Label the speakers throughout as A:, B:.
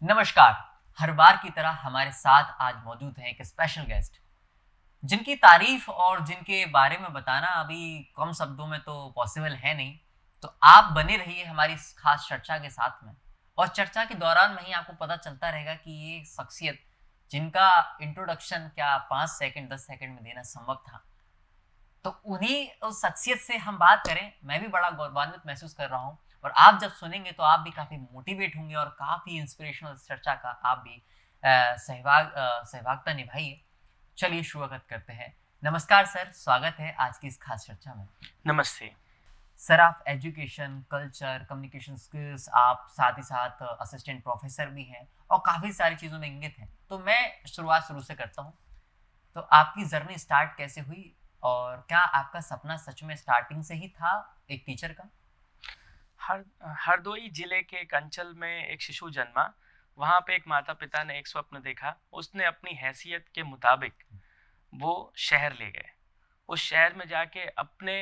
A: नमस्कार। हर बार की तरह हमारे साथ आज मौजूद है एक स्पेशल गेस्ट जिनकी तारीफ और जिनके बारे में बताना अभी कम शब्दों में तो पॉसिबल है नहीं। तो आप बने रहिए हमारी इस खास चर्चा के साथ में, और चर्चा के दौरान में ही आपको पता चलता रहेगा कि ये शख्सियत जिनका इंट्रोडक्शन क्या 5 सेकंड 10 सेकंड में देना संभव था, तो उन्हीं उस शख्सियत से हम बात करें। मैं भी बड़ा गौरवान्वित महसूस कर रहा हूँ, और आप जब सुनेंगे तो आप भी काफ़ी मोटिवेट होंगे और काफ़ी इंस्पिरेशनल चर्चा का आप भी सहभागिता निभाइए। चलिए शुरुआत करते हैं। नमस्कार सर, स्वागत है आज की इस खास चर्चा में।
B: नमस्ते
A: सर, आप एजुकेशन, कल्चर, कम्युनिकेशन स्किल्स, आप साथ ही साथ असिस्टेंट प्रोफेसर भी हैं और काफ़ी सारी चीज़ों में इंगित हैं। तो मैं शुरुआत शुरू से करता हूँ। तो आपकी जर्नी स्टार्ट कैसे हुई, और क्या आपका सपना सच में स्टार्टिंग से ही था एक टीचर का?
B: हरदोई जिले के एक अंचल में एक शिशु जन्मा। वहाँ पे एक माता पिता ने एक स्वप्न देखा। उसने अपनी हैसियत के मुताबिक वो शहर ले गए। उस शहर में जाके अपने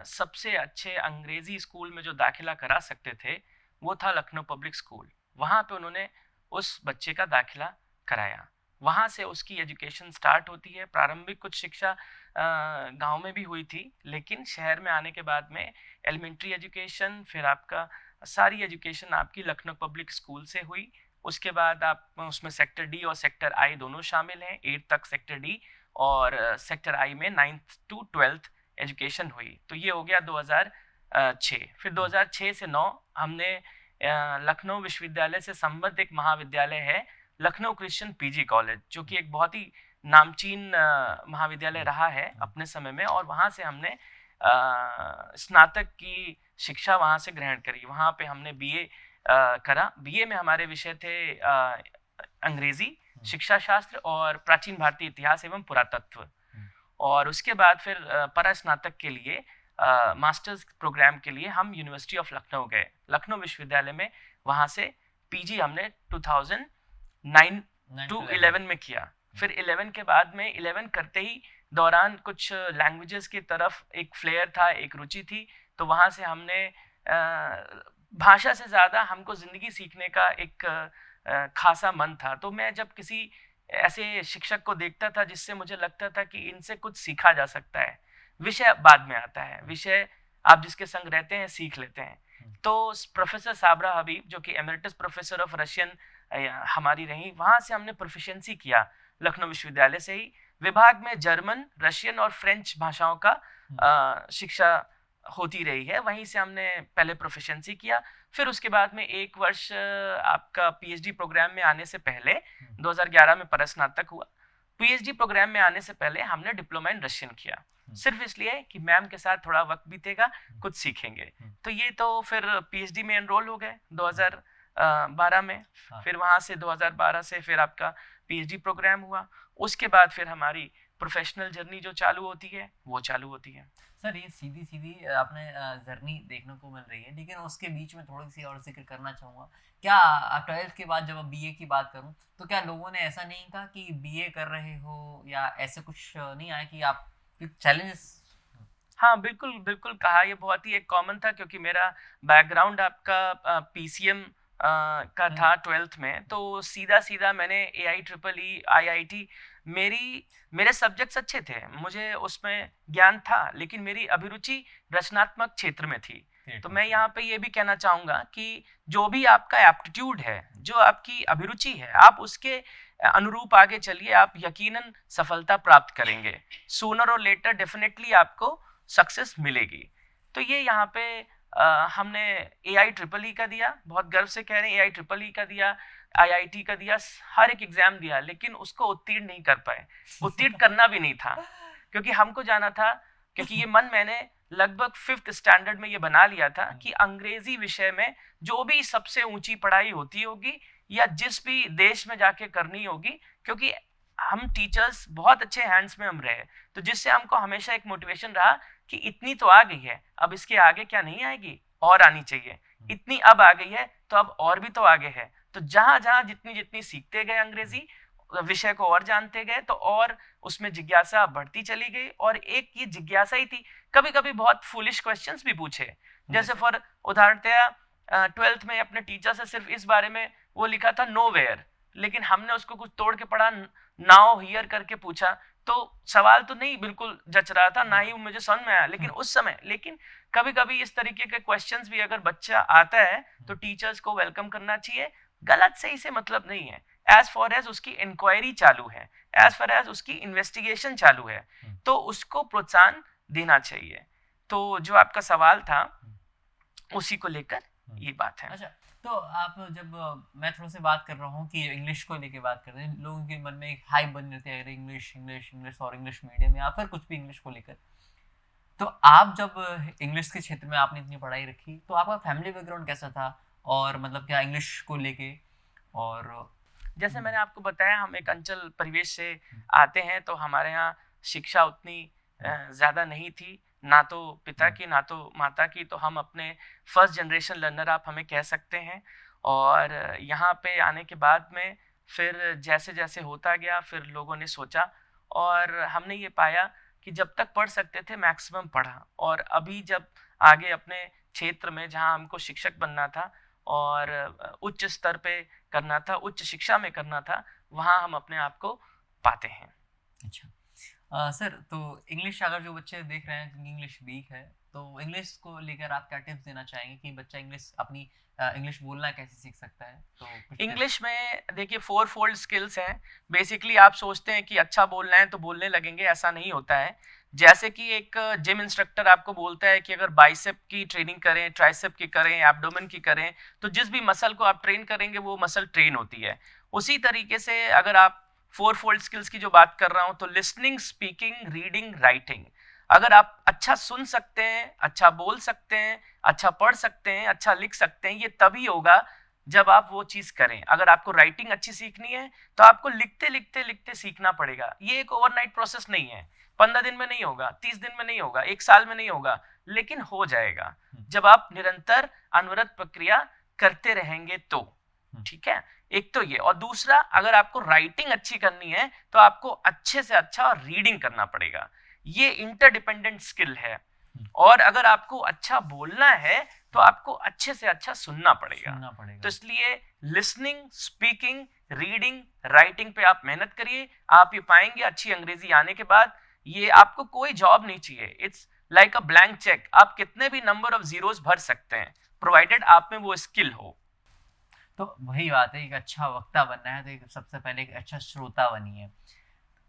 B: सबसे अच्छे अंग्रेजी स्कूल में जो दाखिला करा सकते थे वो था लखनऊ पब्लिक स्कूल। वहाँ पे उन्होंने उस बच्चे का दाखिला कराया। वहाँ से उसकी एजुकेशन स्टार्ट होती है। प्रारंभिक कुछ शिक्षा गांव में भी हुई थी, लेकिन शहर में आने के बाद में एलिमेंट्री एजुकेशन, फिर आपका सारी एजुकेशन आपकी लखनऊ पब्लिक स्कूल से हुई। उसके बाद आप उसमें सेक्टर डी और सेक्टर आई दोनों शामिल हैं। 8 तक सेक्टर डी और सेक्टर आई में 9th to 12th एजुकेशन हुई। तो ये हो गया 2006। फिर 2006 से 9 हमने लखनऊ विश्वविद्यालय से संबद्ध एक महाविद्यालय है लखनऊ क्रिश्चियन पीजी कॉलेज, जो कि एक बहुत ही नामचीन महाविद्यालय रहा है अपने समय में, और वहाँ से हमने स्नातक की शिक्षा वहाँ से ग्रहण करी। वहाँ पे हमने बीए करा। बीए में हमारे विषय थे अंग्रेजी, शिक्षा शास्त्र और प्राचीन भारतीय इतिहास एवं पुरातत्व। और उसके बाद फिर परास्नातक के लिए मास्टर्स प्रोग्राम के लिए हम यूनिवर्सिटी ऑफ लखनऊ गए, लखनऊ विश्वविद्यालय में। वहाँ से पीजी हमने 2009 to 11 में किया। फिर 11 के बाद में 11 करते ही दौरान कुछ लैंग्वेजेस की तरफ एक फ्लेयर था, एक रुचि थी। तो वहाँ से हमने भाषा से ज़्यादा हमको ज़िंदगी सीखने का एक खासा मन था। तो मैं जब किसी ऐसे शिक्षक को देखता था जिससे मुझे लगता था कि इनसे कुछ सीखा जा सकता है, विषय बाद में आता है, विषय आप जिसके संग रहते हैं सीख लेते हैं। तो प्रोफेसर साबरा हबीब, जो कि एमरिटस प्रोफेसर ऑफ रशियन हमारी रही, वहाँ से हमने प्रोफिशिएंसी किया लखनऊ विश्वविद्यालय से ही। विभाग में जर्मन, रशियन और फ्रेंच भाषाओं का शिक्षा होती रही है। वहीं से हमने पहले प्रोफिशिएंसी किया। फिर उसके बाद में एक वर्ष आपका पीएचडी प्रोग्राम में आने से पहले 2011 में परस्नातक हुआ। पीएचडी प्रोग्राम में आने से पहले हमने डिप्लोमा इन रशियन किया, सिर्फ इसलिए कि मैम के साथ थोड़ा वक्त बीतेगा, कुछ सीखेंगे। तो ये तो फिर पीएचडी में एनरोल हो गए 2012 में। फिर वहाँ से 2012 से फिर आपका पीएचडी प्रोग्राम हुआ। उसके बाद फिर हमारी प्रोफेशनल जर्नी जो चालू होती है वो चालू होती है।
A: सर, ये सीधी सीधी आपने जर्नी देखने को मिल रही है, लेकिन उसके बीच में थोड़ी सी और जिक्र करना चाहूँगा। क्या 12th के बाद जब बीए की बात करूँ, तो क्या लोगों ने ऐसा नहीं कहा कि बीए कर रहे हो, या ऐसे कुछ नहीं आया कि आप चैलेंजेस?
B: हाँ, बिल्कुल बिल्कुल कहा। ये बहुत ही एक कॉमन था, क्योंकि मेरा बैकग्राउंड आपका पीसीएम का था 12th में। तो सीधा सीधा मैंने AIEEE IIT, मेरे सब्जेक्ट्स अच्छे थे, मुझे उसमें ज्ञान था, लेकिन मेरी अभिरुचि रचनात्मक क्षेत्र में थी। तो मैं यहाँ पे ये भी कहना चाहूँगा कि जो भी आपका एप्टीट्यूड है, जो आपकी अभिरुचि है, आप उसके अनुरूप आगे चलिए, आप यकीनन सफलता प्राप्त करेंगे। सूनर और लेटर डेफिनेटली आपको सक्सेस मिलेगी। तो ये यहाँ पे हमने AIEEE का दिया, बहुत गर्व से कह रहे हैं, AIEEE का दिया, IIT का दिया, हर एक एग्जाम दिया, लेकिन उसको उत्तीर्ण नहीं कर पाए। उत्तीर्ण करना भी नहीं था, क्योंकि हमको जाना था, क्योंकि ये मन मैंने लगभग 5th स्टैंडर्ड में ये बना लिया था कि अंग्रेजी विषय में जो भी सबसे ऊंची पढ़ाई होती होगी या जिस भी देश में जाके करनी होगी, क्योंकि हम टीचर्स बहुत अच्छे हैंड्स में हम रहे, तो जिससे हमको हमेशा एक मोटिवेशन रहा कि इतनी तो आ गई है, अब इसके आगे क्या नहीं आएगी, और आनी चाहिए। इतनी अब आ गई है तो अब और भी तो आगे है। तो जहां जहां जितनी जितनी सीखते गए अंग्रेजी विषय को और जानते गए, तो और उसमें जिज्ञासा बढ़ती चली गई। और एक ये जिज्ञासा ही थी, कभी कभी बहुत फूलिश क्वेश्चंस भी पूछे, जैसे फॉर उदाहरणतया 12th में अपने टीचर से सिर्फ इस बारे में वो लिखा था nowhere, लेकिन हमने उसको कुछ तोड़ के पढ़ा now here करके पूछा, तो सवाल तो नहीं बिल्कुल जच रहा था, ना ही मुझे समझ में आया। लेकिन उस समय, लेकिन कभी कभी इस तरीके के क्वेश्चंस भी अगर बच्चा आता है तो टीचर्स को वेलकम करना चाहिए। गलत सही से मतलब नहीं है, एज फॉर एज उसकी इंक्वायरी चालू है, एज फॉर एज उसकी इन्वेस्टिगेशन चालू है, तो उसको प्रोत्साहन देना चाहिए। तो जो आपका सवाल था उसी को लेकर ये बात है।
A: अच्छा, तो आप जब मैं थोड़ा सा बात कर रहा हूँ कि इंग्लिश को लेके बात कर रहे हैं, लोगों के मन में एक हाइप बन रहती है, अगर इंग्लिश इंग्लिश इंग्लिश और इंग्लिश मीडियम या फिर कुछ भी इंग्लिश को लेकर। तो आप जब इंग्लिश के क्षेत्र में आपने इतनी पढ़ाई रखी, तो आपका फैमिली बैकग्राउंड कैसा था, और मतलब क्या इंग्लिश को लेके? और
B: जैसे मैंने आपको बताया, हम एक अंचल परिवेश से आते हैं, तो हमारे यहाँ शिक्षा उतनी ज़्यादा नहीं थी, ना तो पिता की ना तो माता की, तो हम अपने फर्स्ट जनरेशन लर्नर आप हमें कह सकते हैं। और यहाँ पे आने के बाद में फिर जैसे जैसे होता गया, फिर लोगों ने सोचा और हमने ये पाया कि जब तक पढ़ सकते थे मैक्सिमम पढ़ा। और अभी जब आगे अपने क्षेत्र में जहाँ हमको शिक्षक बनना था और उच्च स्तर पे करना था, उच्च शिक्षा में करना था, वहाँ हम अपने आप को पाते हैं।
A: अच्छा, सर, तो इंग्लिश अगर जो बच्चे देख रहे हैं जिनकी इंग्लिश वीक है, तो इंग्लिश को लेकर आप क्या टिप्स देना चाहेंगे कि बच्चा इंग्लिश अपनी इंग्लिश बोलना कैसे सीख सकता है? तो कुछ
B: इंग्लिश में देखिए 4 फोल्ड स्किल्स हैं। बेसिकली आप सोचते हैं कि अच्छा बोलना है तो बोलने लगेंगे, ऐसा नहीं होता है। जैसे कि एक जिम इंस्ट्रक्टर आपको बोलता है कि अगर बाइसेप की ट्रेनिंग करें, ट्राइसेप की करें, एब्डोमेन की करें, तो जिस भी मसल को आप ट्रेन करेंगे वो मसल ट्रेन होती है। उसी तरीके से अगर आप 4 फोल्ड स्किल्स की जो बात कर रहा हूँ, तो लिसनिंग, स्पीकिंग, रीडिंग, राइटिंग। अगर आप अच्छा सुन सकते हैं, अच्छा बोल सकते हैं, अच्छा पढ़ सकते हैं, अच्छा लिख सकते हैं, ये तभी होगा जब आप वो चीज़ करें। अगर आपको राइटिंग अच्छी सीखनी है तो आपको लिखते लिखते लिखते सीखना पड़ेगा। ये एक ओवरनाइट प्रोसेस नहीं है, 15 दिन में नहीं होगा, 30 दिन में नहीं होगा, 1 साल में नहीं होगा, लेकिन हो जाएगा जब आप निरंतर अनवरत प्रक्रिया करते रहेंगे तो। ठीक है, एक तो ये। और दूसरा, अगर आपको राइटिंग अच्छी करनी है तो आपको अच्छे से अच्छा रीडिंग करना पड़ेगा। ये इंटरडिपेंडेंट स्किल है। और अगर आपको अच्छा बोलना है तो आपको अच्छे से अच्छा सुनना पड़ेगा। तो इसलिए लिसनिंग, स्पीकिंग, रीडिंग, राइटिंग पे आप मेहनत करिए। आप ये पाएंगे अच्छी अंग्रेजी आने के बाद ये आपको कोई जॉब नहीं चाहिए। It's like a blank cheque. आप कितने भी नंबर ऑफ जीरोस भर सकते हैं, प्रोवाइडेड आप में वो स्किल हो।
A: तो वही बात है, एक अच्छा वक्ता बनना है तो एक सबसे पहले एक अच्छा श्रोता बनिए।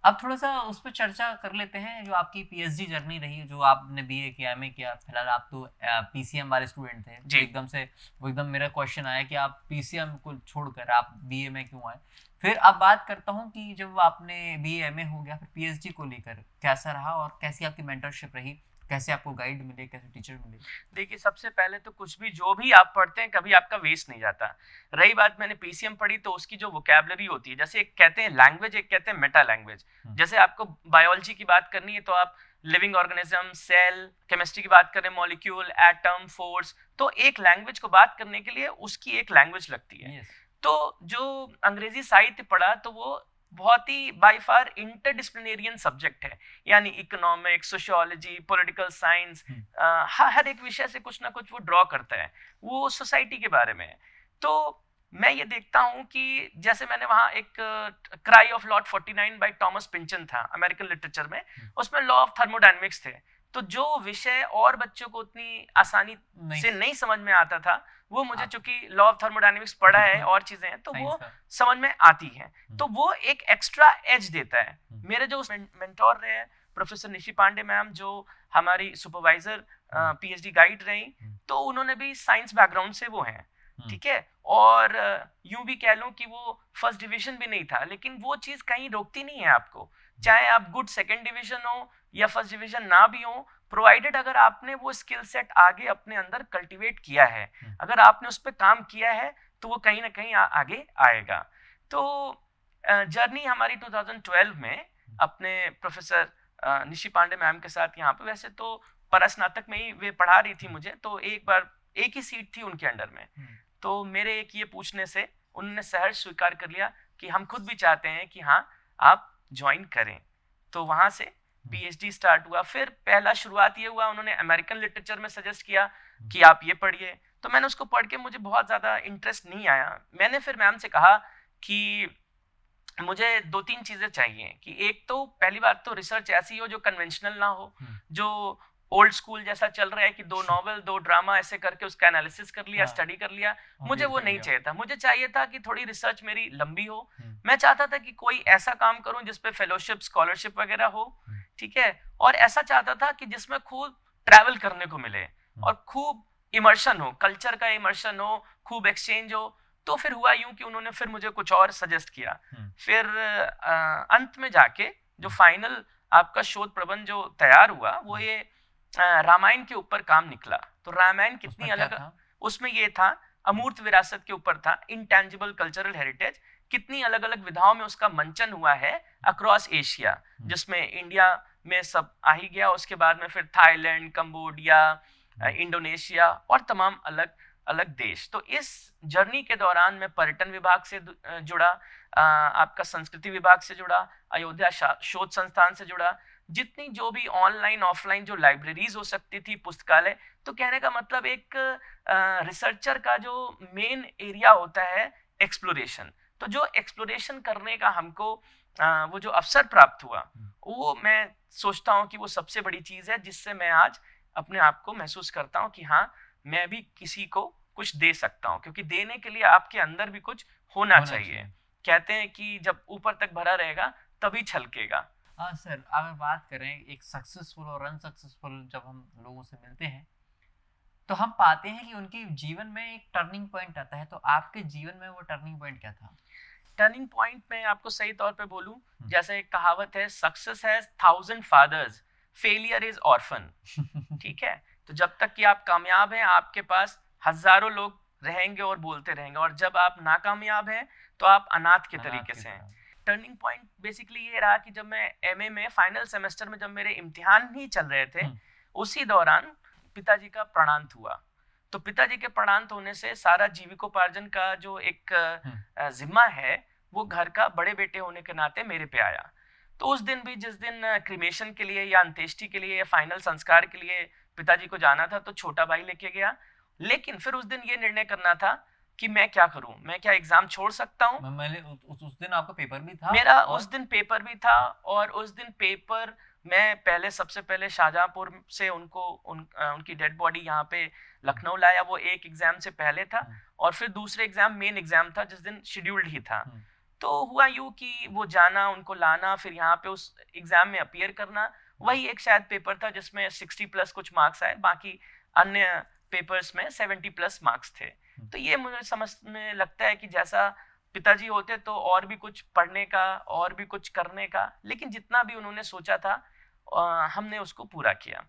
A: अब थोड़ा सा उस पर चर्चा कर लेते हैं, जो आपकी पीएचडी जर्नी रही, जो आपने बीए किया, एमए किया। फिलहाल आप तो पीसीएम वाले स्टूडेंट थे, तो एकदम मेरा क्वेश्चन आया कि आप पीसीएम को छोड़कर आप बीए में क्यों आए। फिर अब बात करता हूँ कि जब आपने बीए एमए हो गया, फिर पीएचडी को लेकर कैसा रहा और कैसी आपकी मेंटरशिप रही, कैसे आपको गाइड मिले, कैसे टीचर मिले?
B: देखिए, सबसे पहले तो कुछ भी जो भी आप पढ़ते हैं कभी आपका वेस्ट नहीं जाता। रही बात, मैंने पीसीएम पढ़ी तो उसकी जो वोकैबुलरी होती है, जैसे एक कहते हैं लैंग्वेज, एक कहते हैं मेटा लैंग्वेज। जैसे आपको बायोलॉजी की बात करनी है तो आप लिविंग ऑर्गेनिज्म, सेल, केमिस्ट्री की बात करें, मॉलिक्यूल, एटम, फोर्स, तो एक लैंग्वेज को बात करने के लिए उसकी एक लैंग्वेज लगती है। तो जो अंग्रेजी साहित्य पढ़ा तो वो बहुत ही बाय फार इंटरडिसिप्लिनेरियन सब्जेक्ट है, यानी इकोनॉमिक्स, सोशियोलॉजी, पॉलिटिकल साइंस, हर एक विषय से कुछ ना कुछ वो ड्रॉ करता है, वो सोसाइटी के बारे में है। तो मैं ये देखता हूँ कि जैसे मैंने वहाँ एक cry of lord 49 by Thomas Pynchon था अमेरिकन लिटरेचर में, उसमें लॉ ऑफ थर्मोडायनेमिक्स थे। तो जो विषय और बच्चों को उतनी आसानी से नहीं समझ में आता था, वो मुझे चूंकि लॉ ऑफ थर्मोडायनेमिक्स पढ़ा है और चीजें हैं तो वो समझ में आती हैं। तो वो एक एक्स्ट्रा एज देता है। मेरे जो मेंटोर रहे प्रोफेसर निशि पांडे मैम, जो हमारी सुपरवाइजर पीएचडी गाइड रही, तो उन्होंने भी साइंस बैकग्राउंड से वो हैं। ठीक है, और यूं भी कह लूं कि वो फर्स्ट डिवीजन भी नहीं था, लेकिन वो चीज कहीं रोकती नहीं है आपको, चाहे आप गुड सेकंड डिवीजन हो या फर्स्ट डिवीजन ना भी हो, प्रोवाइडेड अगर आपने वो स्किल सेट आगे अपने अंदर कल्टीवेट किया है, अगर आपने उस पर काम किया है, तो वो कहीं ना कहीं आगे आएगा। तो जर्नी हमारी 2012 में अपने प्रोफेसर निशि पांडे मैम के साथ यहाँ पे, वैसे तो परास्नातक में ही वे पढ़ा रही थी मुझे, तो एक बार एक ही सीट थी उनके अंडर में, तो मेरे एक ये पूछने से उन्होंने सहर्ष स्वीकार कर लिया कि हम खुद भी चाहते हैं कि हाँ आप ज्वाइन करें। तो वहाँ से पीएचडी स्टार्ट हुआ। फिर पहला शुरुआत ये हुआ, उन्होंने अमेरिकन लिटरेचर में सजेस्ट किया कि आप ये पढ़िए, तो मैंने उसको पढ़ के मुझे बहुत ज़्यादा इंटरेस्ट नहीं आया। मैंने फिर मैम से कहा कि मुझे 2-3 चीज़ें चाहिए, कि एक तो पहली बात तो रिसर्च ऐसी हो जो कन्वेंशनल ना हो, जो ओल्ड स्कूल जैसा चल रहा है कि 2 नॉवल 2 ड्रामा ऐसे करके उसका एनालिसिस कर लिया, स्टडी कर लिया, मुझे वो नहीं चाहिए था। मुझे चाहिए था कि थोड़ी रिसर्च मेरी लंबी हो। मैं चाहता था कि कोई ऐसा काम करूं जिसपे फेलोशिप स्कॉलरशिप वगैरह हो, ठीक है, और ऐसा चाहता था कि जिसमें खूब ट्रैवल करने को मिले और खूब इमर्शन हो, कल्चर का इमर्शन हो, खूब एक्सचेंज हो। तो फिर हुआ यूं कि उन्होंने फिर मुझे कुछ और सजेस्ट किया। फिर अंत में जाके जो फाइनल आपका शोध प्रबंध जो तैयार हुआ वो ये रामायण के ऊपर काम निकला। तो रामायण कितनी अलग, उसमें ये था अमूर्त विरासत के ऊपर था, इंटेंजिबल कल्चरल हेरिटेज, कितनी अलग अलग विधाओं में उसका मंचन हुआ है अक्रॉस एशिया, जिसमें इंडिया में सब आ ही गया, उसके बाद में फिर थाईलैंड, कंबोडिया, इंडोनेशिया और तमाम अलग अलग देश। तो इस जर्नी के दौरान मैं पर्यटन विभाग से जुड़ा, आपका संस्कृति विभाग से जुड़ा, अयोध्या शोध संस्थान से जुड़ा, जितनी जो भी ऑनलाइन ऑफलाइन जो लाइब्रेरीज हो सकती थी, पुस्तकालय। तो कहने का मतलब एक रिसर्चर का जो मेन एरिया होता है एक्सप्लोरेशन, तो जो एक्सप्लोरेशन करने का हमको वो जो अवसर प्राप्त हुआ, वो मैं सोचता हूँ कि वो सबसे बड़ी चीज़ है जिससे मैं आज अपने आप को महसूस करता हूँ कि हाँ, मैं भी किसी को कुछ दे सकता हूँ, क्योंकि देने के लिए आपके अंदर भी कुछ होना चाहिए। कहते हैं कि जब ऊपर तक भरा रहेगा तभी छलकेगा।
A: हाँ सर, अगर बात करें एक सक्सेसफुल और अनसक्सेसफुल, जब हम लोगों से मिलते हैं तो हम पाते हैं कि उनके जीवन में एक टर्निंग पॉइंट आता है। तो आपके जीवन में वो टर्निंग पॉइंट क्या था?
B: टर्निंग पॉइंट में आपको सही तौर पे बोलूं, जैसे एक कहावत है, success has 1000 fathers, failure is orphan. ठीक है, तो जब तक कि आप कामयाब हैं आपके पास हजारों लोग रहेंगे और बोलते रहेंगे, और जब आप नाकामयाब हैं तो आप अनाथ के तरीके से हैं। टर्निंग पॉइंट बेसिकली ये रहा कि जब मैं एमए में फाइनल सेमेस्टर में, जब मेरे इम्तिहान ही चल रहे थे, उसी दौरान पिताजी का प्राणांत हुआ। तो पिताजी के प्राणांत होने से सारा जीविकोपार्जन का जो एक जिम्मा है वो घर का बड़े बेटे होने के नाते मेरे पे आया। तो उस दिन भी, जिस दिन क्रिमेशन के लिए या अंत्येष्टि के लिए या फाइनल संस्कार के लिए पिताजी को जाना था, तो छोटा भाई लेके गया। लेकिन फिर उस दिन ये निर्णय करना था कि मैं क्या करूं, मैं क्या एग्जाम छोड़ सकता हूं।
A: मैंने उस दिन आपका पेपर भी था?
B: मेरा उस दिन पेपर भी था, और उस दिन पेपर मैं सबसे पहले शाहजहांपुर से उनकी डेड बॉडी यहाँ पे लखनऊ लाया, वो एक एग्जाम से पहले था, और फिर दूसरे एग्जाम मेन एग्जाम था जिस दिन शेड्यूल्ड ही था। तो हुआ यूं कि वो जाना, उनको लाना, फिर यहाँ पे उस एग्जाम में अपीयर करना, वही एक शायद पेपर था जिसमें 60+ कुछ मार्क्स आए, बाकी अन्य पेपर्स में 70+ मार्क्स थे। तो ये मुझे समझ में लगता है कि जैसा पिताजी होते तो और भी कुछ पढ़ने का, और भी कुछ करने का, लेकिन जितना भी उन्होंने सोचा था हमने उसको पूरा किया।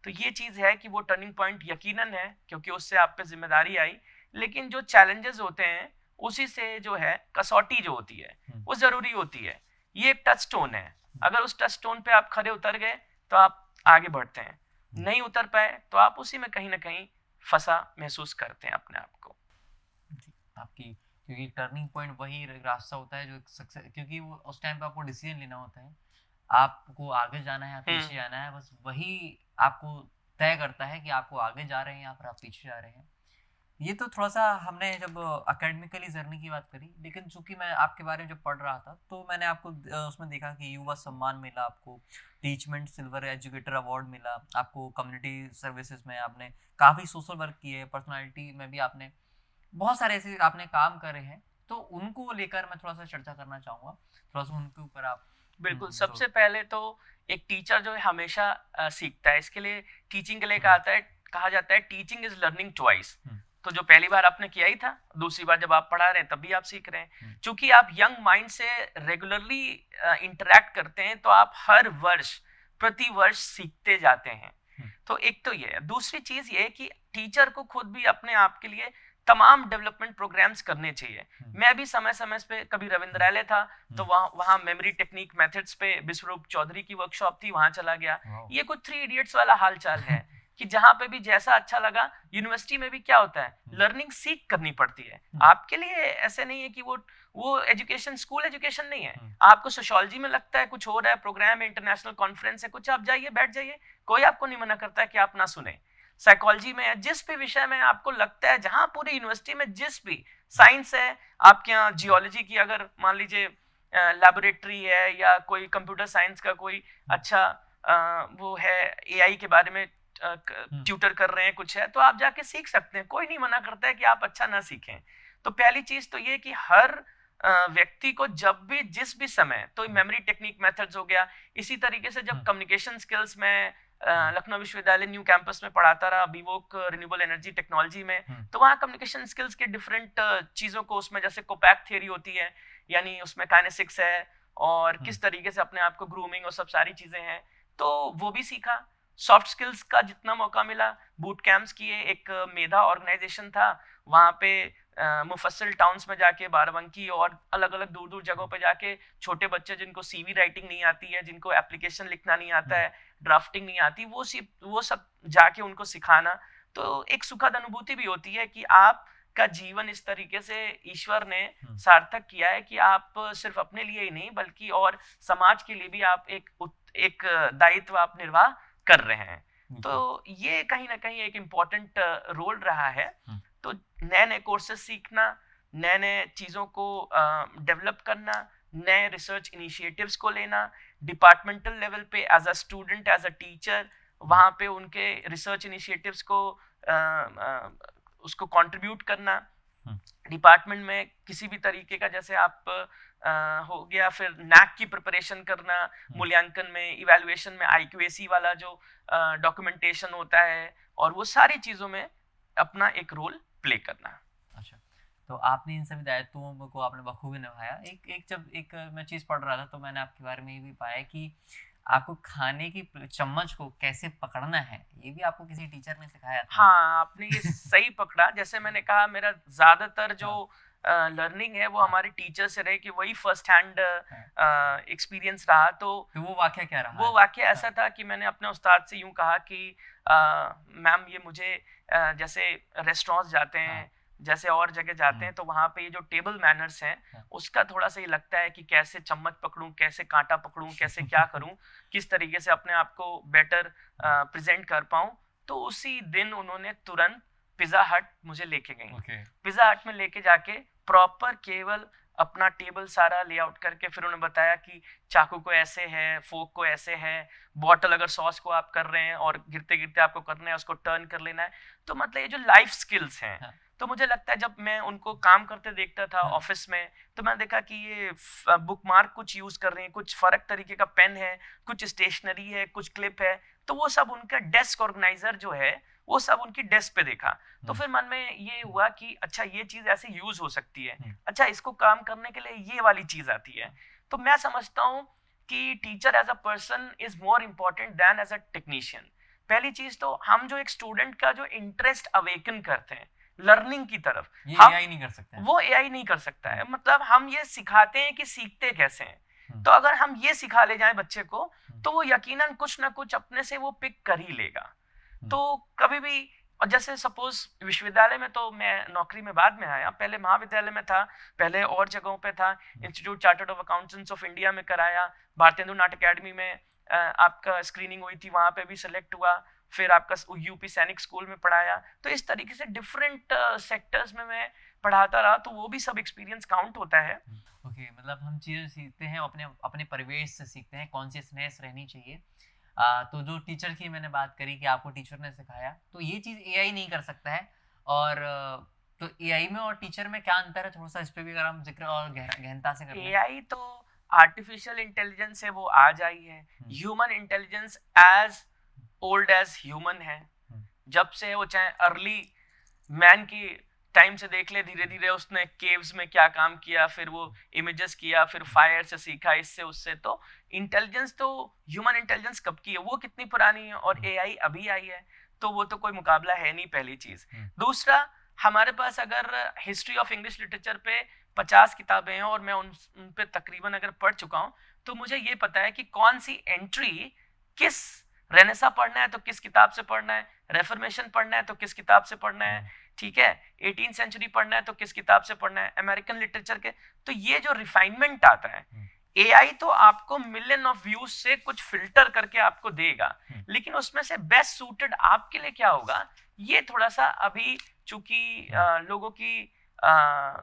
B: तो ये चीज़ है कि वो टर्निंग पॉइंट यकीनन है, क्योंकि उससे आप पे जिम्मेदारी आई, लेकिन जो चैलेंजेस होते हैं उसी से जो है कसौटी जो होती है वो ज़रूरी होती है। ये एक टच स्टोन है, अगर उस टच स्टोन पे आप खड़े उतर गए तो आप आगे बढ़ते हैं, नहीं उतर पाए तो आप उसी में कहीं ना कहीं फंसा महसूस करते हैं अपने आप को।
A: आपकी, क्योंकि टर्निंग पॉइंट वही रास्ता होता है जो सक्सेस, क्योंकि वो उस टाइम पे आपको डिसीजन लेना होता है, आपको आगे जाना है, पीछे जाना है, बस वही आपको तय करता है कि आपको आगे जा रहे हैं या फिर आप पीछे जा रहे हैं। ये तो थोड़ा सा हमने जब एकेडमिकली जर्नी की बात करी, लेकिन चूंकि मैं आपके बारे में जब पढ़ रहा था तो मैंने आपको उसमें देखा कि युवा सम्मान मिला, आपको टीचमेंट सिल्वर एजुकेटर अवार्ड मिला, आपको कम्युनिटी सर्विसेज में आपने काफ़ी सोशल वर्क किए, पर्सनालिटी में भी आपने बहुत सारे ऐसे आपने काम करे हैं। तो उनको लेकर मैं थोड़ा सा चर्चा करना चाहूँगा, थोड़ा सा उनके ऊपर आप।
B: बिल्कुल, सबसे पहले तो एक टीचर जो है हमेशा सीखता है, इसके लिए टीचिंग के लिए कहा जाता है टीचिंग इज लर्निंग ट्वाइस। तो जो पहली बार आपने किया ही था, दूसरी बार जब आप पढ़ा रहे हैं तब भी आप सीख रहे हैं। चूंकि आप यंग माइंड से रेगुलरली इंटरैक्ट करते हैं तो आप हर वर्ष प्रति वर्ष सीखते जाते हैं। तो एक तो ये है। दूसरी चीज ये है कि टीचर को खुद भी अपने आप के लिए तमाम डेवलपमेंट प्रोग्राम्स करने चाहिए। मैं भी समय समय पे, कभी रविंद्रालय था तो वहाँ मेमोरी टेक्निक मेथड्स पे विश्वरूप चौधरी की वर्कशॉप थी, वहां चला गया। ये कुछ 3 इडियट्स वाला हालचाल है कि जहाँ पे भी जैसा अच्छा लगा। यूनिवर्सिटी में भी क्या होता है, लर्निंग सीख करनी पड़ती है। आपके लिए ऐसे नहीं है कि वो एजुकेशन स्कूल एजुकेशन नहीं है। आपको सोशियोलॉजी में लगता है कुछ हो रहा है, प्रोग्राम है, इंटरनेशनल कॉन्फ्रेंस है, कुछ, आप जाइए, बैठ जाइए, कोई आपको नहीं मना करता है कि आप ना सुने। साइकोलॉजी में है, जिस भी विषय में आपको लगता है, जहां पूरी यूनिवर्सिटी में जिस भी साइंस है, आपके यहाँ जियोलॉजी की अगर मान लीजिए लैबोरेटरी है, या कोई कंप्यूटर साइंस का कोई अच्छा वो है, एआई के बारे में ट्यूटर कर रहे हैं कुछ है, तो आप जाके सीख सकते हैं, कोई नहीं मना करता है कि आप अच्छा ना सीखें। तो पहली चीज तो ये कि हर व्यक्ति को जब भी जिस भी समय, तो मेमोरी टेक्निक मेथड्स हो गया, इसी तरीके से जब कम्युनिकेशन स्किल्स में लखनऊ विश्वविद्यालय न्यू कैंपस में पढ़ाता रहा, बीवोक रिन्यूएबल एनर्जी टेक्नोलॉजी में, तो वहाँ कम्युनिकेशन स्किल्स के डिफरेंट चीजों को, उसमें जैसे कोपैक थ्योरी होती है, यानी उसमें काइनेसिक्स है, और किस तरीके से अपने आप को ग्रूमिंग और सब सारी चीजें हैं, तो वो भी सीखा। सॉफ्ट स्किल्स का जितना मौका मिला, बूट कैंप्स किए, एक मेधा ऑर्गेनाइजेशन था, वहाँ पे मुफस्सिल टाउन्स में जाके, बाराबंकी और अलग अलग दूर दूर जगहों पे जाके छोटे बच्चे जिनको सीवी राइटिंग नहीं आती है, जिनको एप्लीकेशन लिखना नहीं आता है, ड्राफ्टिंग नहीं आती, वो सब जाके उनको सिखाना। तो एक सुखद अनुभूति भी होती है कि आप का जीवन इस तरीके से ईश्वर ने सार्थक किया है कि आप सिर्फ अपने लिए ही नहीं बल्कि और समाज के लिए भी आप एक दायित्व आप निर्वाह कर रहे हैं। तो ये कहीं ना कहीं एक इम्पोर्टेंट रोल रहा है। तो नए नए कोर्सेज सीखना, नए नए चीज़ों को डेवलप करना, नए रिसर्च इनिशिएटिव्स को लेना, डिपार्टमेंटल लेवल पे as a student, as a teacher, वहाँ पे उनके रिसर्च इनिशिएटिव्स को उसको कंट्रीब्यूट करना, डिपार्टमेंट में किसी भी तरीके का, जैसे आप हो गया, फिर नैक की प्रिपरेशन करना, मूल्यांकन में, इवैल्यूएशन में IQAC वाला जो डॉक्यूमेंटेशन होता है, और वो सारी चीज़ों में अपना एक रोल प्ले करना।
A: अच्छा, तो आपने इन सभी दायित्वों को आपने बखूबी निभाया। जब मैं चीज़ पढ़ रहा था तो मैंने आपके बारे में ये भी पाया कि आपको खाने की चम्मच को कैसे पकड़ना है, ये भी आपको किसी टीचर ने सिखाया था।
B: हाँ, आपने ये सही पकड़ा। जैसे मैंने कहा, मेरा ज्यादातर जो लर्निंग है वो हमारे टीचर से रहे, कि वही फर्स्ट हैंड एक्सपीरियंस रहा। तो
A: वो वाकया क्या रहा?
B: वो वाकया ऐसा था कि मैंने अपने उस्ताद से यूं कहा कि मैम, ये मुझे जैसे रेस्टोरेंट्स जाते हैं, जैसे और जगह जाते हैं, तो वहाँ पे ये जो टेबल मैनर्स हैं, उसका थोड़ा सा ये लगता है कि कैसे चम्मच पकड़ूं, कैसे कांटा पकड़ूं, कैसे क्या करूं, किस तरीके से अपने आप को बेटर प्रेजेंट कर पाऊं। तो उसी दिन उन्होंने तुरंत पिज़्ज़ा हट मुझे लेके गई। पिज़्ज़ा हट में लेके जाके प्रॉपर केवल अपना टेबल सारा लेआउट करके, फिर उन्होंने बताया कि चाकू को ऐसे है, फोक को ऐसे है, बॉटल अगर सॉस को आप कर रहे हैं और गिरते गिरते आपको करना है, उसको टर्न कर लेना है। तो मतलब ये जो लाइफ स्किल्स हैं, तो मुझे लगता है जब मैं उनको काम करते देखता था ऑफिस में, तो मैंने देखा कि ये बुक मार्क कुछ यूज कर रहे हैं, कुछ फर्क तरीके का पेन है, कुछ स्टेशनरी है, कुछ क्लिप है, तो वो सब उनका डेस्क ऑर्गेनाइजर जो है वो सब उनकी डेस्क पे देखा। तो फिर मन में ये हुआ कि अच्छा, ये चीज ऐसे यूज हो सकती है, अच्छा इसको काम करने के लिए ये वाली चीज आती है। तो मैं समझता हूँ कि teacher as a person is more important than as a technician. पहली चीज तो हम जो एक स्टूडेंट का जो इंटरेस्ट अवेकन करते हैं लर्निंग की तरफ,
A: ये AI नहीं कर सकते,
B: वो AI नहीं कर सकता है। मतलब हम ये सिखाते हैं कि सीखते कैसे हैं। तो अगर हम ये सिखा ले जाएं बच्चे को, तो वो यकीनन कुछ ना कुछ अपने से वो पिक कर ही लेगा। तो कभी भी, और जैसे सपोज विश्वविद्यालय में तो मैं नौकरी में बाद में आया, पहले महाविद्यालय में था, पहले और जगहों पे था, institute chartered of accountants of India में कराया, भारतीय नाट्य अकेडमी में आपका स्क्रीनिंग हुई थी, वहां पे भी सिलेक्ट हुआ, फिर आपका यूपी सैनिक स्कूल में पढ़ाया। तो इस तरीके से डिफरेंट सेक्टर्स में मैं पढ़ाता रहा, तो वो भी सब एक्सपीरियंस काउंट होता है।
A: ओके, मतलब हम चीज़ें सीखते हैं अपने परिवेश से सीखते हैं, कॉन्शियसनेस रहनी चाहिए। तो जो टीचर की मैंने बात करी कि आपको टीचर ने सिखाया, तो ये चीज़ AI नहीं कर सकता है। और तो AI में और टीचर में क्या अंतर है, थोड़ा सा इस पे भी अगर हम जिक्र और गहनता से करें।
B: AI तो आर्टिफिशियल इंटेलिजेंस है, वो आज आई है। Human intelligence as old as human है। जब से वो चाहे अर्ली मैन की टाइम से देख ले, धीरे धीरे उसने केव्स में क्या काम किया, फिर वो इमेजेस किया, फिर फायर से सीखा, इससे उससे। तो इंटेलिजेंस तो ह्यूमन इंटेलिजेंस कब की है, वो कितनी पुरानी है, और AI अभी आई है, तो वो तो कोई मुकाबला है नहीं, पहली चीज। दूसरा, हमारे पास अगर हिस्ट्री ऑफ इंग्लिश लिटरेचर पे 50 किताबें हैं और मैं उन पे तकरीबन अगर पढ़ चुका हूँ, तो मुझे ये पता है कि कौन सी एंट्री, किस रेनेसा पढ़ना है तो किस किताब से पढ़ना है, रेफर्मेशन पढ़ना है तो किस किताब से पढ़ना है, ठीक है, 18th सेंचुरी पढ़ना है तो किस किताब से पढ़ना है, अमेरिकन लिटरेचर के। तो ये जो रिफाइनमेंट आता है, एआई तो आपको मिलियन ऑफ व्यूज से कुछ फिल्टर करके आपको देगा, लेकिन उसमें से बेस्ट सूटेड आपके लिए क्या होगा, ये थोड़ा सा अभी चूंकि लोगों की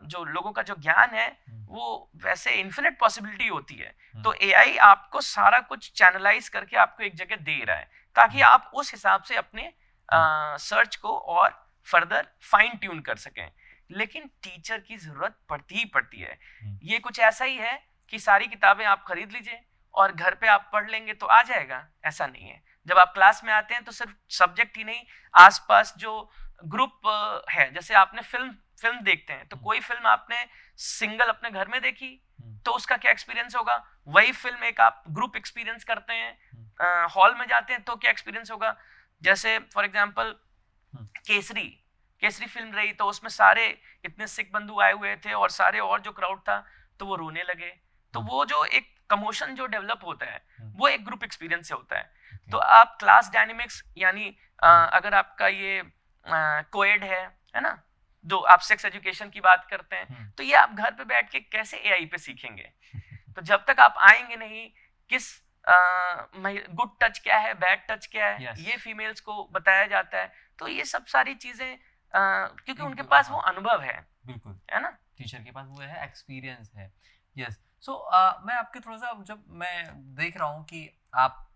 B: जो लोगों का जो ज्ञान है वो वैसे इन्फिनिट पॉसिबिलिटी होती है, तो एआई आपको सारा कुछ चैनलाइज करके आपको एक जगह दे रहा है ताकि आप उस हिसाब से अपने सर्च को और फर्दर फाइन ट्यून कर सकें। लेकिन टीचर की जरूरत पड़ती ही पड़ती है। ये कुछ ऐसा ही है कि सारी किताबें आप खरीद लीजिए और घर पे आप पढ़ लेंगे तो आ जाएगा, ऐसा नहीं है। जब आप क्लास में आते हैं तो सिर्फ सब्जेक्ट ही नहीं, आसपास जो ग्रुप है, जैसे आपने फिल्म देखते हैं तो कोई फिल्म आपने सिंगल अपने घर में देखी तो उसका क्या एक्सपीरियंस होगा, वही फिल्म एक आप ग्रुप एक्सपीरियंस करते हैं, हॉल में जाते हैं तो क्या एक्सपीरियंस होगा। जैसे फॉर एग्जांपल केसरी फिल्म रही तो उसमें सारे इतने सिख बंधु आए हुए थे और सारे और जो क्राउड था तो वो रोने लगे, तो वो जो एक कमोशन जो डेवलप होता है वो एक ग्रुप एक्सपीरियंस से होता है। तो आप क्लास डायनेमिक्स यानी अगर आपका ये कोएड है ना, जो आप सेक्स एजुकेशन की बात करते हैं, तो ये आप घर पे बैठ के कैसे एआई पे सीखेंगे। तो जब तक आप आएंगे नहीं किस गुड टच क्या है, बैड टच क्या है, ये फीमेल्स को बताया जाता है, तो ये सब सारी चीजें क्योंकि उनके पास वो अनुभव है,
A: बिल्कुल
B: है ना,
A: टीचर के पास वो है, एक्सपीरियंस है। यस। सो मैं आपके थोड़ा सा, जब मैं देख रहा हूँ कि आप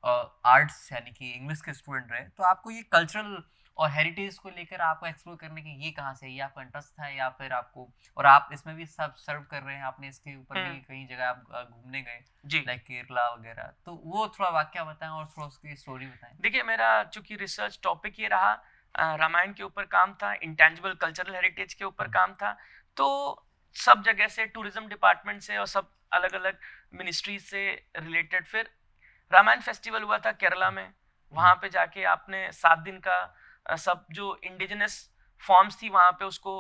A: आर्ट्स यानी कि इंग्लिश के स्टूडेंट रहे, तो आपको ये कल्चरल और हेरिटेज को लेकर आपको एक्सप्लोर करने की ये कहाँ से, ये आपका इंटरेस्ट था या फिर आपको, और आप इसमें भी सब सर्व कर रहे हैं, आपने इसके ऊपर भी कई जगह आप घूमने गए लाइक केरला वगैरह, तो वो थोड़ा वाक्य बताएं और थोड़ा उसकी स्टोरी बताएं।
B: देखिए मेरा चूंकि रिसर्च टॉपिक ये रहा, रामायण के ऊपर काम था, इंटेंजिबल कल्चरल हेरिटेज के ऊपर काम था, तो सब जगह से टूरिज्म डिपार्टमेंट से और सब अलग अलग मिनिस्ट्री से रिलेटेड, फिर रामायण फेस्टिवल हुआ था केरला में, वहां पे जाके आपने 7 दिन का सब जो इंडिजिनस फॉर्म्स थी वहां पे उसको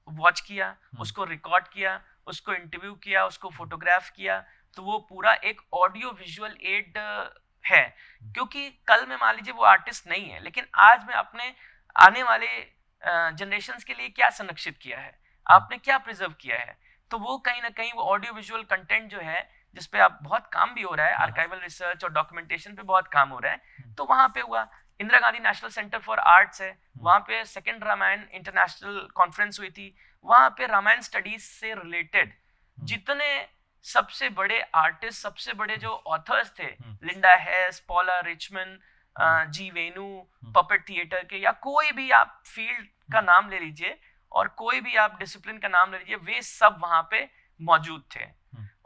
B: वॉच किया, उसको रिकॉर्ड किया, उसको इंटरव्यू किया, उसको फोटोग्राफ किया, तो वो पूरा एक ऑडियो विजुअल एड है। क्योंकि कल में मान लीजिए वो आर्टिस्ट नहीं है, लेकिन आज मैं अपने आने वाले जनरेशंस के लिए क्या संरक्षित किया है, आपने क्या प्रिजर्व किया है, तो वो कहीं ना कहीं वो ऑडियो विजुअल कंटेंट जो है जिसपे आप बहुत काम भी हो रहा है, आर्काइवल रिसर्च और डॉक्यूमेंटेशन पे बहुत काम हो रहा है, तो वहां पे हुआ। Indira Gandhi national centre for arts है, वहां पे सेकंड रामायण इंटरनेशनल कॉन्फ्रेंस हुई थी, वहां पे रामायण स्टडीज से रिलेटेड जितने सबसे बड़े आर्टिस्ट, सबसे बड़े जो ऑथर्स थे, लिंडा हेस, पॉला रिचमन, जी वेनु, पपेट थिएटर के, या कोई भी आप फील्ड का नाम ले लीजिए और कोई भी आप डिसिप्लिन का नाम ले लीजिए, वे सब वहां पे मौजूद थे।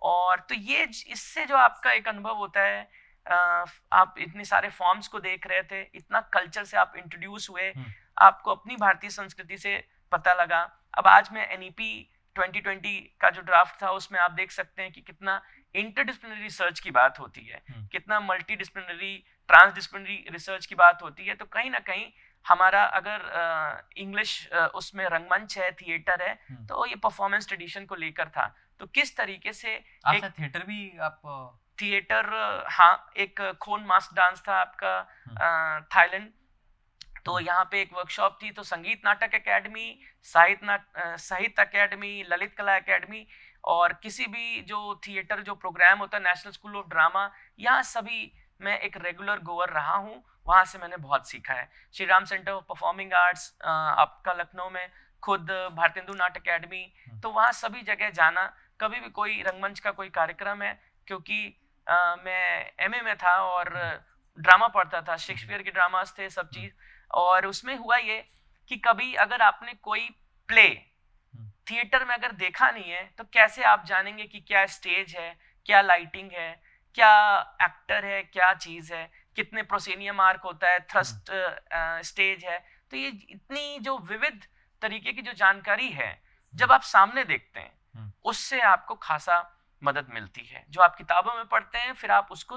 B: और तो ये इससे जो आपका एक अनुभव होता है, आप इतने सारे फॉर्म्स को देख रहे थे, इतना कल्चर से आप इंट्रोड्यूस हुए, आपको अपनी भारतीय संस्कृति से पता लगा। अब आज में एनईपी 2020 का जो ड्राफ्ट था उसमें आप देख सकते हैं कि कितना इंटरडिसिप्लिनरी रिसर्च की बात होती है, कितना मल्टी डिसिप्लिनरी ट्रांसडिसिप्लिनरी रिसर्च की बात होती है। तो कहीं ना कहीं हमारा अगर इंग्लिश उसमें रंगमंच है, थिएटर है, तो ये परफॉर्मेंस ट्रेडिशन को लेकर था। तो किस तरीके से
A: एक थिएटर भी आप
B: थिएटर, हाँ, एक खोन मास्क डांस था आपका थाईलैंड, तो यहाँ पे एक वर्कशॉप थी, तो संगीत नाटक एकेडमी, साहित्य एकेडमी, ललित कला एकेडमी, और किसी भी जो थिएटर जो प्रोग्राम होता है, नेशनल स्कूल ऑफ ड्रामा, यहाँ सभी मैं एक रेगुलर गोअर रहा हूँ, वहाँ से मैंने बहुत सीखा है। Shri Ram centre of performing arts आपका लखनऊ में, खुद भारतेंदु नाट्य एकेडमी, तो वहाँ सभी जगह जाना, कभी भी कोई रंगमंच का कोई कार्यक्रम है, क्योंकि मैं एमए में था और ड्रामा पढ़ता था, शेक्सपियर के ड्रामास थे, सब चीज, और उसमें हुआ ये कि कभी अगर आपने कोई प्ले थिएटर में अगर देखा नहीं है तो कैसे आप जानेंगे कि क्या स्टेज है, क्या लाइटिंग है, क्या एक्टर है, क्या चीज है, कितने प्रोसेनियम आर्क होता है, थ्रस्ट स्टेज है। तो ये इतनी जो विविध तरीके की जो जानकारी है, जब आप सामने देखते हैं उससे आपको खासा मदद मिलती है। जो आप किताबों में पढ़ते हैं, फिर आप उसको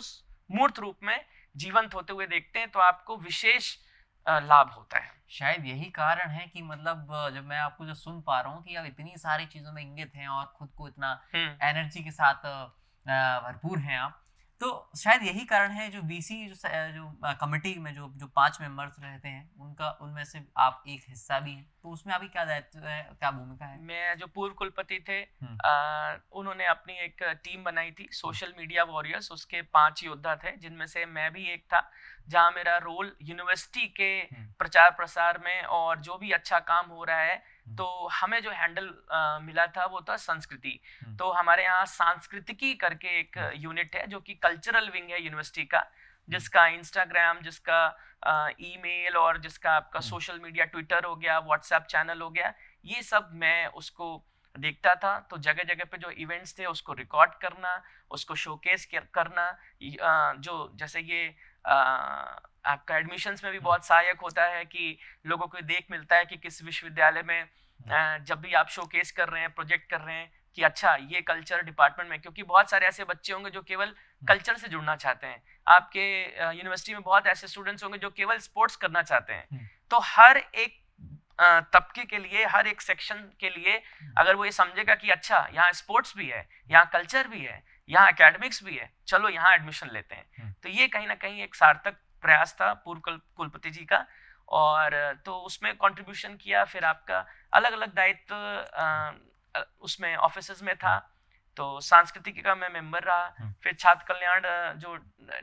B: मूर्त रूप में जीवंत होते हुए देखते हैं, तो आपको विशेष लाभ होता है।
A: शायद यही कारण है कि मतलब जब मैं आपको जो सुन पा रहा हूँ कि आप इतनी सारी चीजों में इंगित हैं और खुद को इतना एनर्जी के साथ भरपूर हैं आप, तो शायद यही कारण है जो बीसी जो कमेटी में जो 5 मेंबर्स रहते हैं उनका, उनमें से आप एक हिस्सा भी हैं, तो उसमें अभी क्या दायित्व है, क्या भूमिका है?
B: मैं जो पूर्व कुलपति थे, उन्होंने अपनी एक टीम बनाई थी सोशल मीडिया वॉरियर्स, उसके 5 योद्धा थे जिनमें से मैं भी एक था, जहां मेरा रोल यूनिवर्सिटी के प्रचार प्रसार में और जो भी अच्छा काम हो रहा है, तो हमें जो हैंडल मिला था वो था संस्कृति। तो हमारे यहाँ सांस्कृतिकी करके एक यूनिट है जो कि कल्चरल विंग है यूनिवर्सिटी का, जिसका इंस्टाग्राम, जिसका ईमेल और जिसका आपका सोशल मीडिया, ट्विटर हो गया, व्हाट्सएप चैनल हो गया, ये सब मैं उसको देखता था। तो जगह जगह पे जो इवेंट्स थे उसको रिकॉर्ड करना, उसको शोकेस करना, जो जैसे ये आपका एडमिशन्स में भी बहुत सहायक होता है कि लोगों को देख मिलता है कि किस विश्वविद्यालय में जब भी आप शोकेस कर रहे हैं, प्रोजेक्ट कर रहे हैं कि अच्छा ये कल्चर डिपार्टमेंट में, क्योंकि बहुत सारे ऐसे बच्चे होंगे जो केवल कल्चर से जुड़ना चाहते हैं, आपके यूनिवर्सिटी में बहुत ऐसे स्टूडेंट्स होंगे जो केवल स्पोर्ट्स करना चाहते हैं। तो हर एक तबके के लिए, हर एक सेक्शन के लिए अगर वो ये समझेगा कि अच्छा यहाँ स्पोर्ट्स भी है, यहाँ कल्चर भी है, यहाँ एकेडमिक्स भी है, चलो यहाँ एडमिशन लेते हैं, तो ये कहीं ना कहीं एक सार्थक प्रयास था पूर्व कुलपति जी का। और तो उसमें कंट्रीब्यूशन किया। फिर आपका अलग अलग दायित्व उसमें ऑफिसेज में था, तो सांस्कृतिक का मैं मेंबर रहा। फिर छात्र कल्याण जो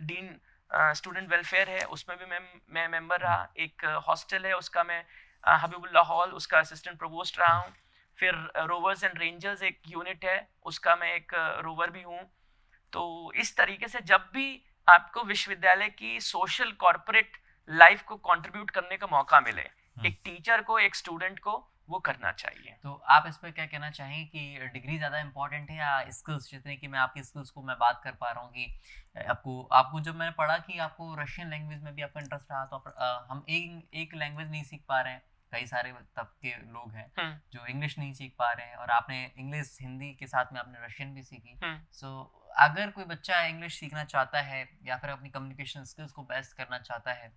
B: डीन स्टूडेंट वेलफेयर है उसमें भी मैं मेंबर रहा। एक हॉस्टल है उसका मैं हबीबुल्ला हॉल, उसका असिस्टेंट प्रोवोस्ट रहा हूँ। फिर रोवर्स एंड रेंजर्स एक यूनिट है, उसका मैं एक रोवर भी हूँ। तो इस तरीके से जब भी आपको विश्वविद्यालय की सोशल कॉर्पोरेट लाइफ को कंट्रीब्यूट करने का मौका मिले, एक टीचर को, एक स्टूडेंट को, वो करना चाहिए।
A: तो आप इस पर क्या कहना चाहेंगे कि डिग्री ज़्यादा इंपॉर्टेंट है या स्किल्स? जितने कि मैं आपकी स्किल्स को मैं बात कर पा रहा हूँ कि आपको जब मैंने पढ़ा कि आपको रशियन लैंग्वेज में भी आपका इंटरेस्ट रहा, तो हम एक लैंग्वेज नहीं सीख पा रहे हैं, कई सारे तबके लोग हैं जो इंग्लिश नहीं सीख पा रहे हैं, और आपने इंग्लिश, हिंदी के साथ में आपने रशियन भी सीखी। सो अगर कोई बच्चा इंग्लिश सीखना चाहता है या फिर अपनी कम्युनिकेशन स्किल्स को बेस्ट करना चाहता है,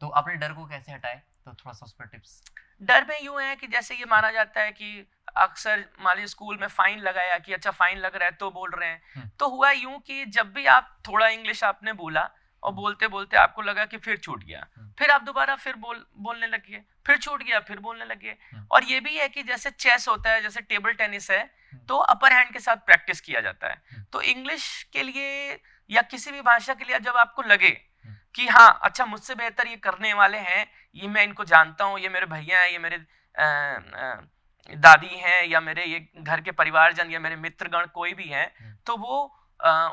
A: तो अपने डर को कैसे हटाए? तो थोड़ा सा उस पर टिप्स।
B: डर में यूं है कि जैसे ये माना जाता है कि अक्सर मान लीजिए स्कूल में फाइन लगाया कि अच्छा फाइन लग रहा है तो बोल रहे हैं। तो हुआ यूं कि जब भी आप थोड़ा इंग्लिश आपने बोला और बोलते बोलते आपको लगा कि फिर छूट गया, फिर आप दोबारा फिर बोलने लगे, फिर छूट गया, फिर बोलने लगे। और ये भी है कि जैसे चेस होता है, जैसे टेबल टेनिस है, तो अपर हैंड के साथ प्रैक्टिस किया जाता है। तो इंग्लिश के लिए या किसी भी भाषा के लिए जब आपको लगे कि हाँ अच्छा मुझसे बेहतर ये करने वाले हैं, ये मैं इनको जानता हूँ, ये मेरे भैया हैं, ये मेरे दादी हैं, या मेरे ये घर के परिवारजन या मेरे मित्रगण कोई भी हैं, तो वो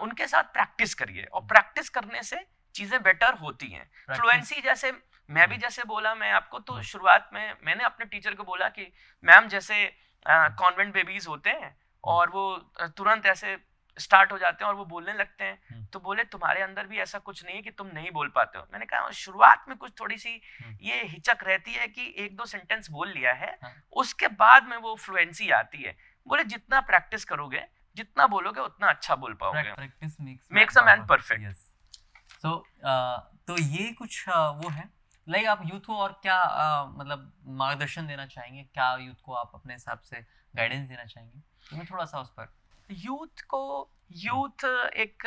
B: उनके साथ प्रैक्टिस करिए। और प्रैक्टिस करने से चीजें बेटर होती हैं। फ्लुएंसी जैसे मैं भी जैसे बोला मैं आपको, तो शुरुआत में मैंने अपने टीचर को बोला कि मैम जैसे कॉन्वेंट बेबीज होते हैं और वो तुरंत ऐसे स्टार्ट हो जाते हैं और वो बोलने लगते हैं, तो बोले तुम्हारे अंदर भी ऐसा कुछ नहीं है कि तुम नहीं बोल पाते हो। मैंने कहा शुरुआत में कुछ थोड़ी सी ये हिचक रहती है कि 1-2 सेंटेंस बोल लिया है, उसके बाद में वो फ्लुएंसी आती है। बोले जितना प्रैक्टिस करोगे, जितना बोलोगे उतना अच्छा बोल पाओगे।
A: Practice
B: makes a man perfect.
A: तो ये कुछ वो है। लाइक आप यूथ को और क्या मतलब मार्गदर्शन देना चाहेंगे? क्या यूथ को आप अपने हिसाब से गाइडेंस देना चाहेंगे? तो मैं थोड़ा सा उस पर यूथ एक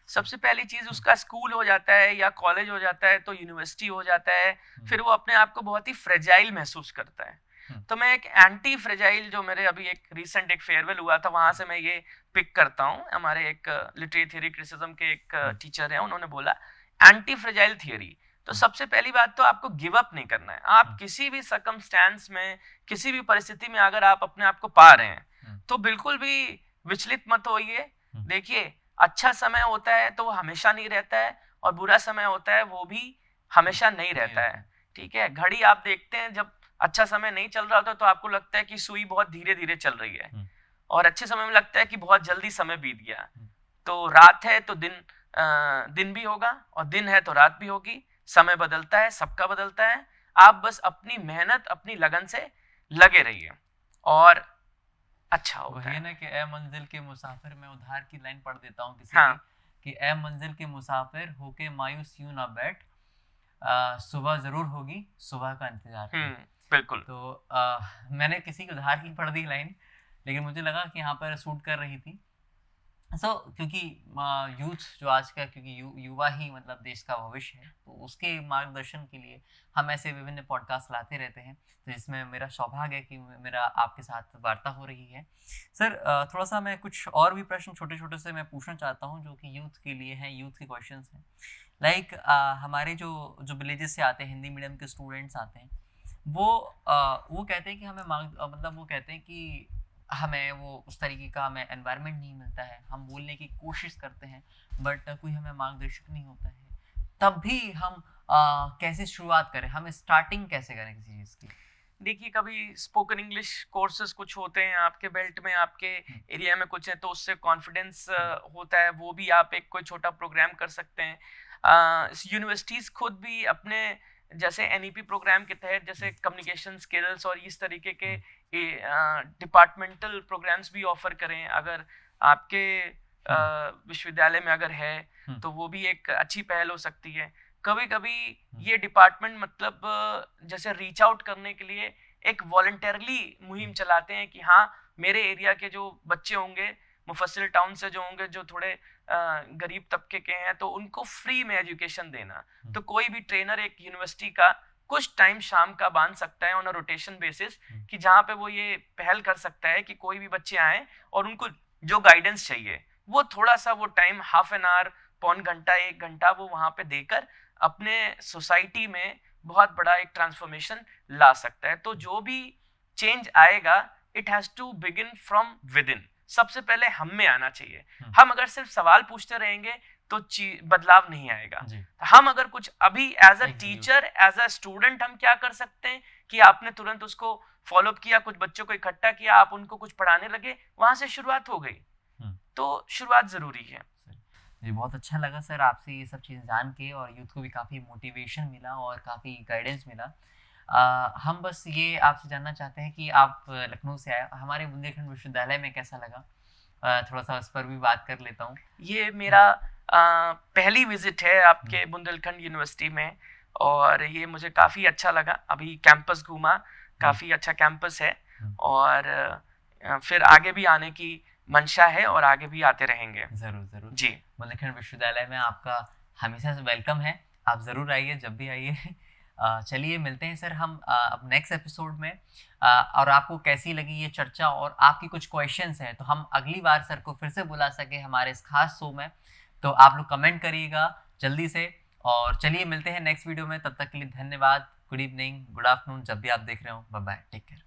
A: सबसे पहली चीज उसका स्कूल हो जाता है या कॉलेज हो जाता है तो यूनिवर्सिटी हो जाता है, फिर वो अपने आप को बहुत ही फ्रेजाइल महसूस करता है। तो मैं एक एंटी फ्रेजाइल, जो मेरे अभी एक रिसेंट एक फेयरवेल हुआ था वहां से मैं ये पिक करता हूँ। हमारे एक लिटरेरी थ्योरी क्रिटिसिज्म के एक टीचर हैं, उन्होंने बोला एंटी फ्रेजाइल थियरी। तो सबसे पहली बात तो आपको गिव अप नहीं करना है। आप किसी भी सर्कमस्टेंस में, किसी भी परिस्थिति में अगर आप अपने आप को पा रहे हैं तो बिल्कुल भी विचलित मत होइए। देखिए अच्छा समय होता है तो वो हमेशा नहीं रहता है, और बुरा समय होता है वो भी हमेशा नहीं रहता है। ठीक है, घड़ी आप देखते हैं जब अच्छा समय नहीं चल रहा होता तो आपको लगता है कि सुई बहुत धीरे धीरे चल रही है, और अच्छे समय में लगता है कि बहुत जल्दी समय बीत गया। तो रात है तो दिन भी होगा, और दिन है तो रात भी होगी। समय बदलता है, सबका बदलता है। आप बस अपनी मेहनत, अपनी लगन से लगे रहिए और अच्छा होता है। ना कि ए मंजिल के मुसाफिर, मैं उधार की लाइन पढ़ देता हूँ किसी की ए मंजिल के मुसाफिर होके मायूस यूं ना बैठ, सुबह जरूर होगी, सुबह का इंतजार।
B: बिल्कुल।
A: तो मैंने किसी की उधार की पढ़ दी लाइन, लेकिन मुझे लगा कि यहाँ पर सूट कर रही थी। क्योंकि यूथ जो आज का, क्योंकि युवा ही मतलब देश का भविष्य है, तो उसके मार्गदर्शन के लिए हम ऐसे विभिन्न पॉडकास्ट लाते रहते हैं, तो जिसमें मेरा सौभाग्य है कि मेरा आपके साथ वार्ता हो रही है। सर थोड़ा सा मैं कुछ और भी प्रश्न छोटे छोटे से मैं पूछना चाहता हूँ जो कि यूथ के लिए हैं, यूथ के क्वेश्चंस हैं। लाइक हमारे जो जो विलेजेस से आते हैं, हिंदी मीडियम के स्टूडेंट्स आते हैं, वो कहते हैं कि मतलब वो कहते हैं कि हमें वो उस तरीके का हमें एनवायरनमेंट नहीं मिलता है, हम बोलने की कोशिश करते हैं बट कोई हमें मार्गदर्शक नहीं होता है, तब भी हम कैसे शुरुआत करें, हम स्टार्टिंग कैसे करें किसी चीज़ की?
B: देखिए, कभी स्पोकन इंग्लिश कोर्सेज कुछ होते हैं आपके बेल्ट में, आपके एरिया में कुछ है, तो उससे कॉन्फिडेंस होता है, वो भी आप एक कोई छोटा प्रोग्राम कर सकते हैं। यूनिवर्सिटीज़ खुद भी अपने जैसे एनईपी प्रोग्राम के तहत जैसे कम्युनिकेशन स्किल्स और इस तरीके के डिपार्टमेंटल प्रोग्राम्स भी ऑफर करें। अगर आपके विश्वविद्यालय में अगर है तो वो भी एक अच्छी पहल हो सकती है। कभी कभी ये डिपार्टमेंट मतलब जैसे रीच आउट करने के लिए एक वॉलंटरली मुहिम चलाते हैं कि हाँ, मेरे एरिया के जो बच्चे होंगे मुफस्सिल टाउन से जो होंगे, जो थोड़े गरीब तबके के हैं, तो उनको फ्री में एजुकेशन देना। तो कोई भी ट्रेनर एक यूनिवर्सिटी का कुछ टाइम शाम का बांध सकता है ऑन अ रोटेशन बेसिस, कि जहाँ पे वो ये पहल कर सकता है कि कोई भी बच्चे आए और उनको जो गाइडेंस चाहिए वो थोड़ा सा वो टाइम हाफ एन आवर, पौन घंटा, 1 घंटा वो वहाँ पे देकर अपने सोसाइटी में बहुत बड़ा एक ट्रांसफॉर्मेशन ला सकता है। तो जो भी चेंज आएगा it has to begin from within. सबसे पहले हम में आना चाहिए। हम अगर सिर्फ सवाल पूछते रहेंगे तो बदलाव नहीं आएगा। हम अगर कुछ अभी as a teacher, as a student हम क्या कर सकते हैं कि आपने तुरंत उसको फॉलो अप किया, कुछ बच्चों को इकट्ठा किया, आप उनको कुछ पढ़ाने लगे, वहां से शुरुआत हो गई। तो शुरुआत जरूरी है।
A: जी, बहुत अच्छा लगा सर आपसे ये सब चीज़ें जान के, और यूथ को भी काफ़ी मोटिवेशन मिला और काफ़ी गाइडेंस मिला। हम बस ये आपसे जानना चाहते हैं कि आप लखनऊ से आए, हमारे बुंदेलखंड विश्वविद्यालय में कैसा लगा? थोड़ा सा उस पर भी बात कर लेता हूँ।
B: ये मेरा पहली विजिट है आपके बुंदेलखंड यूनिवर्सिटी में, और ये मुझे काफ़ी अच्छा लगा। अभी कैंपस घूमा, काफ़ी अच्छा कैंपस है, और फिर आगे भी आने की मंशा है और आगे भी आते रहेंगे।
A: ज़रूर ज़रूर
B: जी।
A: बुंदेलखंड विश्वविद्यालय में आपका हमेशा से वेलकम है, आप ज़रूर आइए, जब भी आइए। चलिए मिलते हैं सर हम अब नेक्स्ट एपिसोड में। और आपको कैसी लगी ये चर्चा और आपकी कुछ क्वेश्चंस हैं तो हम अगली बार सर को फिर से बुला सके हमारे इस खास शो में, तो आप लोग कमेंट करिएगा जल्दी से। और चलिए मिलते हैं नेक्स्ट वीडियो में, तब तक के लिए धन्यवाद। गुड इवनिंग, गुड आफ्टरनून, जब भी आप देख रहे हो। Bye bye, take care.